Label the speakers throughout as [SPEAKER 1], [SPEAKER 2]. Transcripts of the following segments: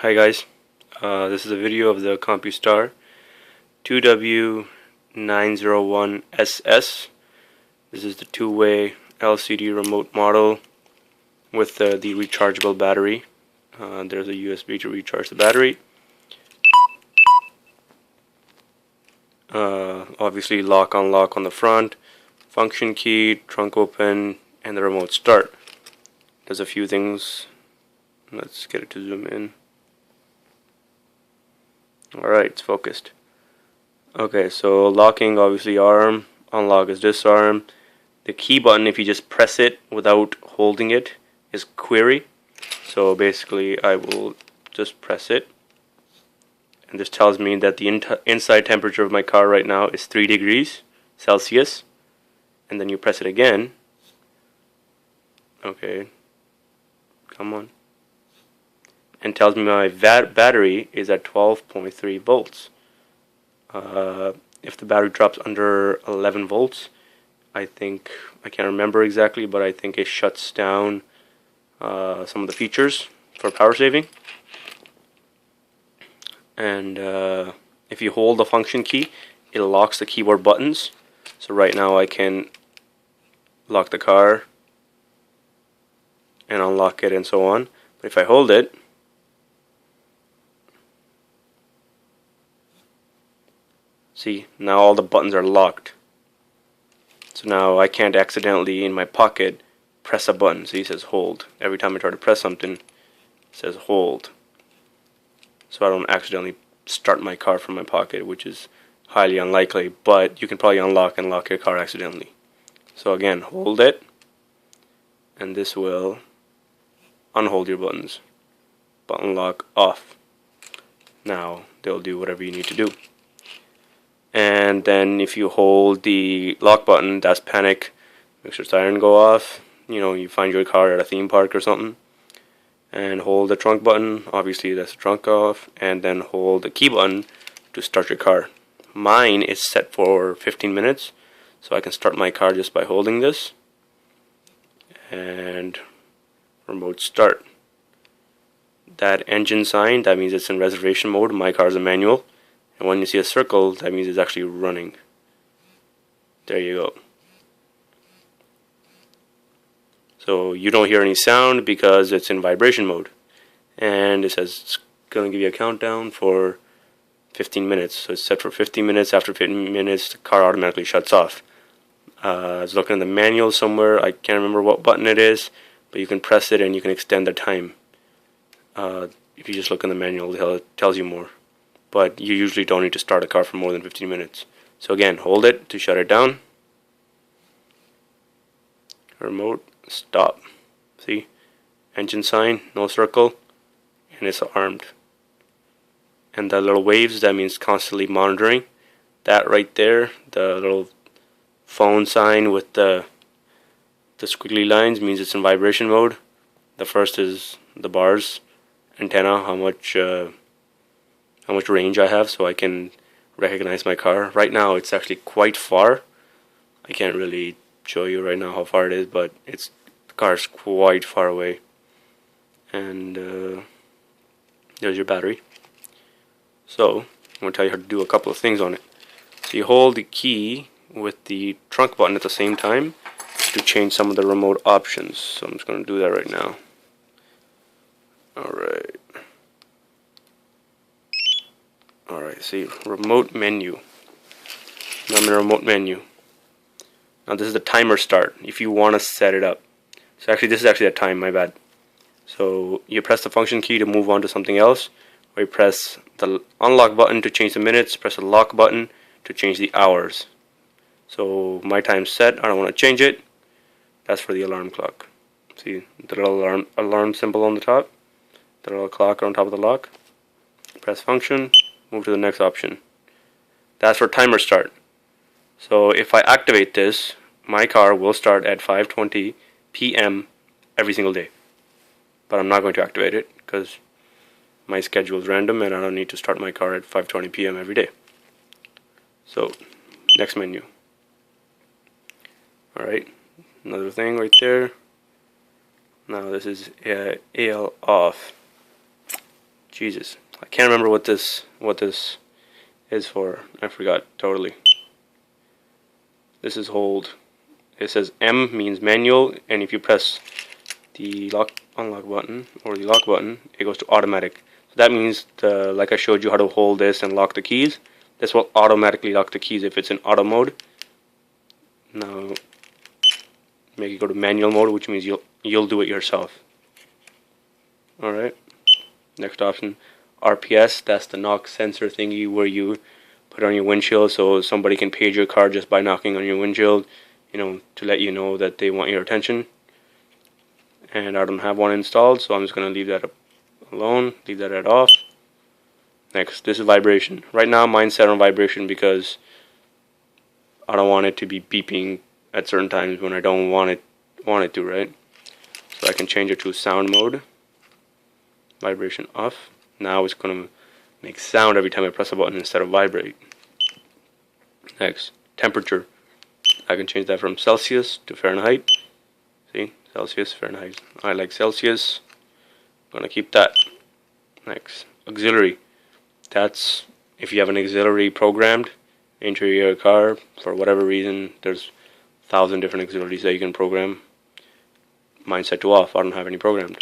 [SPEAKER 1] Hi guys, this is a video of the Compustar FT6000AS. This is the two-way LCD remote model with the rechargeable battery. There's a USB to recharge the battery. Obviously lock unlock on the front, function key, trunk open, and the remote start. There's a few things. Let's get it to zoom in. Alright, it's focused. Okay, so locking, obviously arm, unlock is this arm. The key button, if you just press it without holding it, is query. So basically I will just press it, and this tells me that the inside temperature of my car right now is 3 degrees Celsius. And then you press it again. Okay, come on. And tells me my battery is at 12.3 volts. If the battery drops under 11 volts, I can't remember exactly, but I think it shuts down some of the features for power saving. And if you hold the function key, it locks the keyboard buttons. So right now I can lock the car and unlock it and so on. But if I hold it, see, now all the buttons are locked. So now I can't accidentally, in my pocket, press a button. See, it says hold. Every time I try to press something, it says hold. So I don't accidentally start my car from my pocket, which is highly unlikely, but you can probably unlock and lock your car accidentally. So again, hold it, and this will unhold your buttons. Button lock off. Now they'll do whatever you need to do. And then if you hold the lock button, that's panic, makes your siren go off. You know, you find your car at a theme park or something. And hold the trunk button, obviously that's the trunk off. And then hold the key button to start your car. Mine is set for 15 minutes, so I can start my car just by holding this. And remote start. That engine sign, that means it's in reservation mode. My car is a manual. And when you see a circle, that means it's actually running. There you go. So you don't hear any sound because it's in vibration mode. And it says it's going to give you a countdown for 15 minutes. So it's set for 15 minutes. After 15 minutes, the car automatically shuts off. I was looking in the manual somewhere. I can't remember what button it is, but you can press it and you can extend the time. If you just look in the manual, it tells you more. But you usually don't need to start a car for more than 15 minutes. So again, hold it to shut it down. Remote, stop. See? Engine sign, no circle, and it's armed. And the little waves, that means constantly monitoring. That right there, the little phone sign with the squiggly lines, means it's in vibration mode. The first is the bars, antenna, how much range I have, so I can recognize my car. Right now it's actually quite far. I can't really show you right now how far it is, but the car's quite far away. And there's your battery. So I'm going to tell you how to do a couple of things on it. So you hold the key with the trunk button at the same time to change some of the remote options. So I'm just going to do that right now. Alright, see, remote menu. Now I'm in the remote menu. Now this is the timer start, if you want to set it up. So actually, this is actually a time, my bad. So you press the function key to move on to something else, or you press the unlock button to change the minutes, press the lock button to change the hours. So my time's set, I don't want to change it. That's for the alarm clock. See the little alarm symbol on the top, the little clock on top of the lock. Press function, move to the next option. That's for timer start. So if I activate this, my car will start at 5:20 p.m. every single day. But I'm not going to activate it because my schedule is random and I don't need to start my car at 5:20 p.m. every day. So next menu. Alright, another thing right there. Now this is AL off. Jesus, I can't remember what this is for. I forgot totally. This is hold. It says M means manual, and if you press the unlock button or the lock button, it goes to automatic. So that means like I showed you how to hold this and lock the keys. This will automatically lock the keys if it's in auto mode. Now make it go to manual mode, which means you'll do it yourself. Alright. Next option, RPS, that's the knock sensor thingy where you put on your windshield so somebody can page your car just by knocking on your windshield, you know, to let you know that they want your attention. And I don't have one installed, so I'm just going to leave that alone, leave that at off. Next, this is vibration. Right now mine's set on vibration because I don't want it to be beeping at certain times when I don't want it to, right? So I can change it to sound mode. Vibration off. Now it's going to make sound every time I press a button instead of vibrate. Next, temperature. I can change that from Celsius to Fahrenheit. See, Celsius, Fahrenheit. I like Celsius. I'm going to keep that. Next, auxiliary. That's if you have an auxiliary programmed into your car for whatever reason. There's 1,000 different auxiliaries that you can program. Mine's set to off. I don't have any programmed.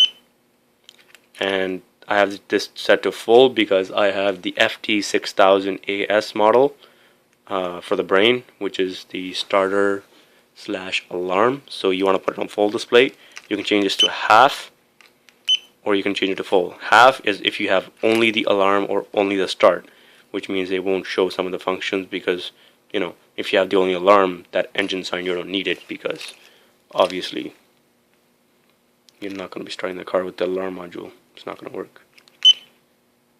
[SPEAKER 1] And I have this set to full because I have the FT6000AS model for the Brain, which is the starter / alarm. So you want to put it on full display. You can change this to half, or you can change it to full. Half is if you have only the alarm or only the start, which means they won't show some of the functions because, you know, if you have the only alarm, that engine sign, you don't need it because obviously you're not going to be starting the car with the alarm module. It's not going to work.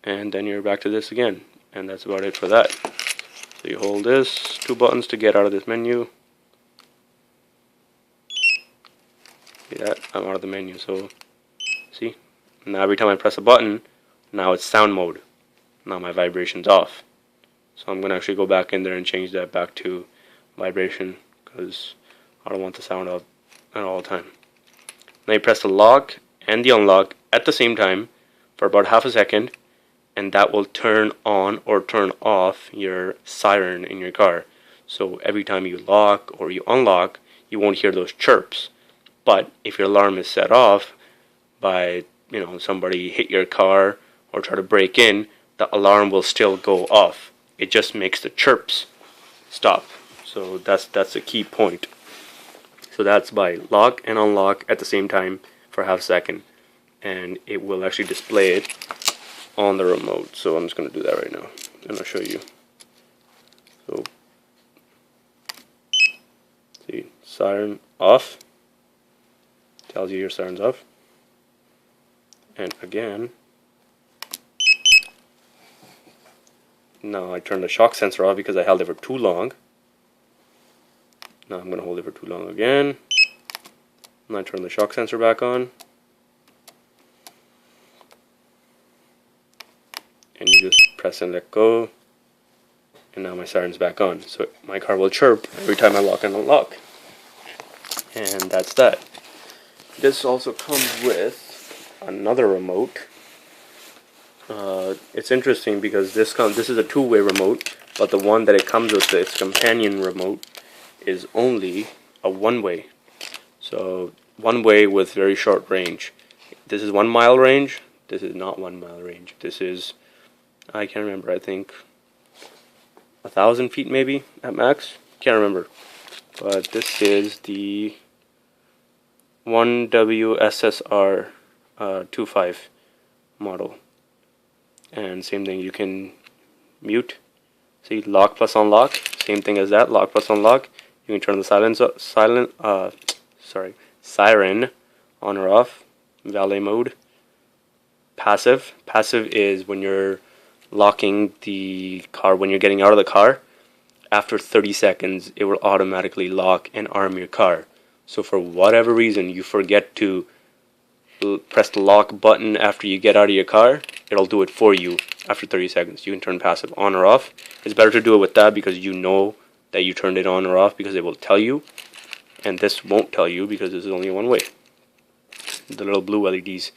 [SPEAKER 1] And then you're back to this again, and that's about it for that. So you hold this, 2 buttons to get out of this menu. See that? I'm out of the menu, so see? Now every time I press a button, now it's sound mode. Now my vibration's off. So I'm going to actually go back in there and change that back to vibration because I don't want the sound out at all the time. Now you press the lock and the unlock at the same time for about half a second, and that will turn on or turn off your siren in your car. So every time you lock or you unlock, you won't hear those chirps. But if your alarm is set off by, you know, somebody hit your car or try to break in, the alarm will still go off. It just makes the chirps stop. So that's the key point. So that's by lock and unlock at the same time for half a second, and it will actually display it on the remote. So I'm just going to do that right now, and I'll show you. So see, siren off, tells you your siren's off, and again, now I turned the shock sensor off because I held it for too long. Now I'm going to hold it for too long again. And I turn the shock sensor back on. And you just press and let go. And now my siren's back on. So my car will chirp every time I lock and unlock. And that's that. This also comes with another remote. It's interesting because this is a two-way remote, but the one that it comes with, its companion remote, is only a one-way. So one-way with very short range. This is 1 mile range. This is not 1 mile range. This is, I can't remember, I think 1,000 feet maybe at max. Can't remember. But this is the 1W SSR 25 model. And same thing, you can mute. See, lock plus unlock. Same thing as that, lock plus unlock. You can turn the siren on or off. Valet mode. Passive. Passive is when you're locking the car, when you're getting out of the car. After 30 seconds, it will automatically lock and arm your car. So for whatever reason, you forget to press the lock button after you get out of your car, it'll do it for you after 30 seconds. You can turn passive on or off. It's better to do it with that because you know that you turned it on or off because it will tell you. And this won't tell you because this is only one way. The little blue LEDs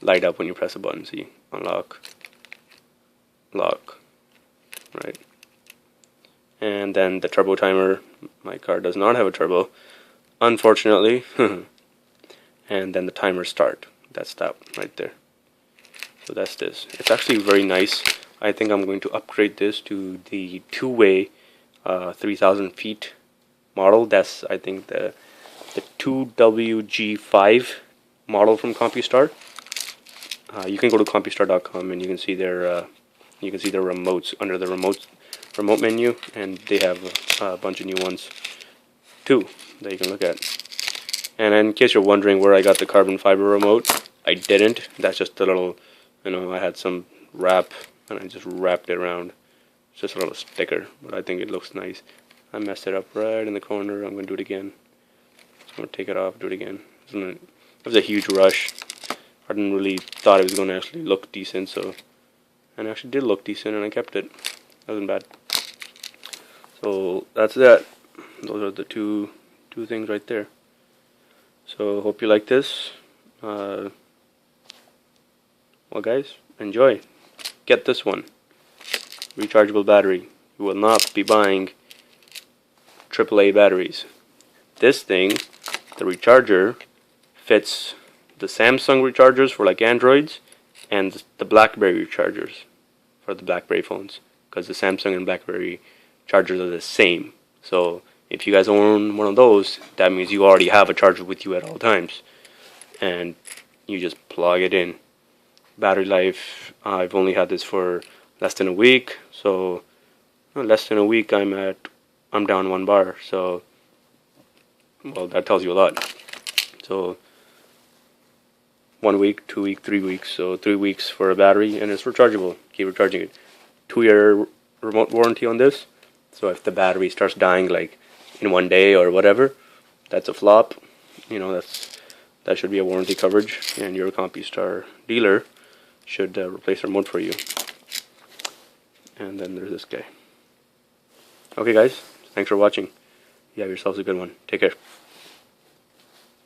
[SPEAKER 1] light up when you press a button. See, unlock, lock, right? And then the turbo timer, my car does not have a turbo, unfortunately. And then the timer start, that's that right there. So that's this. It's actually very nice. I think I'm going to upgrade this to the two-way 3,000 feet model. That's, I think, the 2WG5 model from Compustar. You can go to compustar.com and you can see their remotes under the remote menu, and they have a bunch of new ones too that you can look at. And in case you're wondering where I got the carbon fiber remote, I didn't. That's just a little, I had some wrap and I just wrapped it around. It's just a little sticker, but I think it looks nice. I messed it up right in the corner. I'm going to do it again. So I'm going to take it off, do it again. It was a huge rush. I didn't really thought it was going to actually look decent, and it actually did look decent, and I kept it. It wasn't bad. So that's that. Those are the two things right there. So hope you like this. Well, guys, enjoy. Get this one. Rechargeable battery. You will not be buying AAA batteries. This thing, the recharger, fits the Samsung rechargers for like Androids and the BlackBerry rechargers for the BlackBerry phones, because the Samsung and BlackBerry chargers are the same. So if you guys own one of those, that means you already have a charger with you at all times, and you just plug it in. Battery life, I've only had this for less than a week, so less than a week I'm down 1 bar. So, well, that tells you a lot. So 1 week, 2 week, 3 weeks. So 3 weeks for a battery, and it's rechargeable. Keep recharging it. 2-year remote warranty on this. So if the battery starts dying like in 1 day or whatever, that's a flop. That should be a warranty coverage, and your Compustar dealer should replace the remote for you. And then there's this guy. Okay, guys, thanks for watching. You have yourselves a good one. Take care.